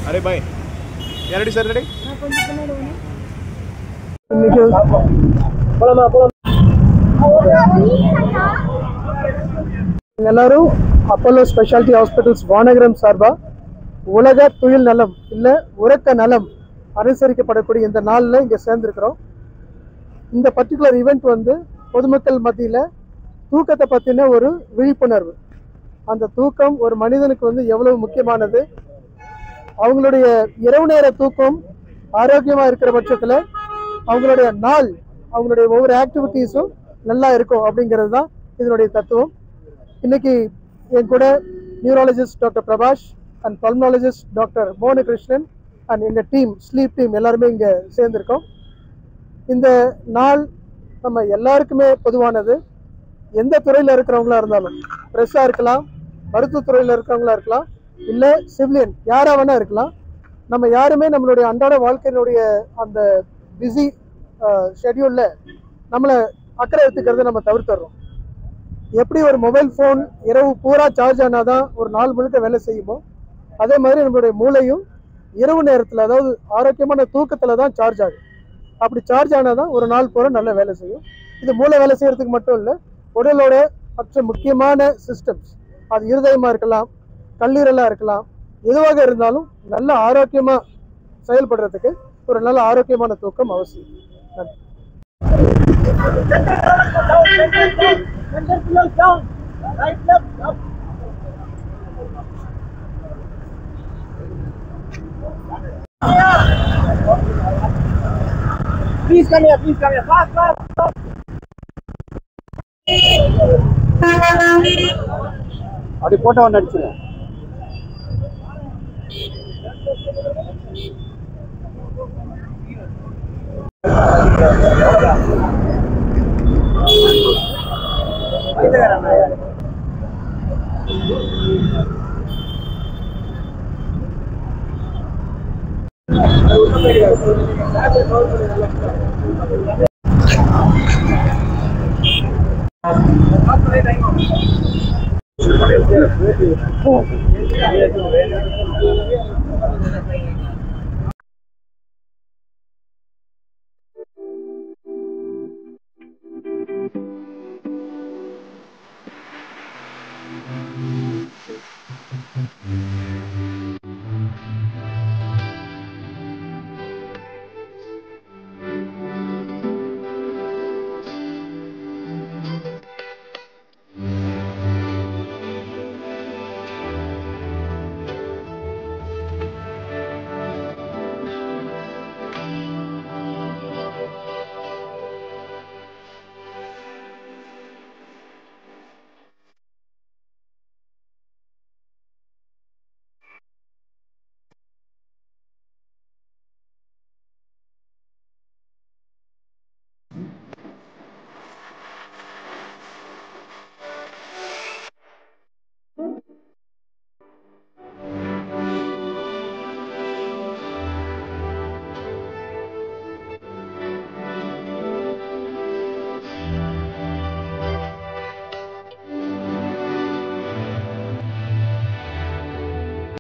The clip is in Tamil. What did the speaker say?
अरे भाई यार रेडी सर रेडी எல்லாரும் அப்போலோ ஸ்பெஷாலிட்டி ஹாஸ்பிட்டல்ஸ் வானகரம் சார்பா உலக துயில் நலம் இல்லை உறக்க நலம் அனுசரிக்கப்படக்கூடிய இந்த நாளில் இங்கே சேர்ந்துருக்கிறோம். இந்த பர்டிகுலர் ஈவெண்ட் வந்து பொதுமக்கள் மத்தியில் தூக்கத்தை பற்றின ஒரு விழிப்புணர்வு. அந்த தூக்கம் ஒரு மனிதனுக்கு வந்து எவ்வளவு முக்கியமானது, அவங்களுடைய இரவு நேர தூக்கம் ஆரோக்கியமாக இருக்கிற பட்சத்தில் அவங்களுடைய நாள் அவங்களுடைய ஒவ்வொரு ஆக்டிவிட்டீஸும் நல்லா இருக்கும் அப்படிங்கிறது தான் இதனுடைய தத்துவம். இன்னைக்கு என் கூட neurologist doctor Prabhash and pulmonologist doctor Mohanakrishnan and எங்கள் டீம் ஸ்லீப் டீம் எல்லாருமே இங்கே சேர்ந்துருக்கோம். இந்த நாள் நம்ம எல்லாருக்குமே பொதுவானது. எந்த துறையில் இருக்கிறவங்களா இருந்தாலும், ப்ரெஸ்ஸாக இருக்கலாம், மருத்துவத்துறையில் இருக்கிறவங்களா இருக்கலாம், இல்லை சிவிலியன் யாராக வேணால் இருக்கலாம், நம்ம யாருமே நம்மளுடைய அன்றாட வாழ்க்கையினுடைய அந்த பிஸி ஷெட்யூலில் நம்மளை அக்கறை எடுத்துக்கிறத நம்ம தவிர்த்துறோம். எப்படி ஒரு மொபைல் ஃபோன் இரவு பூரா சார்ஜ் ஆனால் தான் ஒரு நாள் முழுக்க வேலை செய்யுமோ, அதே மாதிரி நம்மளுடைய மூளையும் இரவு நேரத்தில், அதாவது ஆரோக்கியமான தூக்கத்தில் தான் சார்ஜ் ஆகும். அப்படி சார்ஜ் ஆனால் தான் ஒரு நாள் பூரா நல்ல வேலை செய்யும். இது மூளை வேலை செய்கிறதுக்கு மட்டும் இல்லை, உடலோட மற்ற முக்கியமான சிஸ்டம்ஸ், அது இருதயமாக இருக்கலாம், கல்லீரலாக இருக்கலாம், எதுவாக இருந்தாலும் நல்ல ஆரோக்கியமாக செயல்படுறதுக்கு ஒரு நல்ல ஆரோக்கியமான தூக்கம் அவசியம். நன்றி. Please come here, fast, fast, fast. அப்படி போட்டோ ஒன்று அடிச்சுங்க. Oh.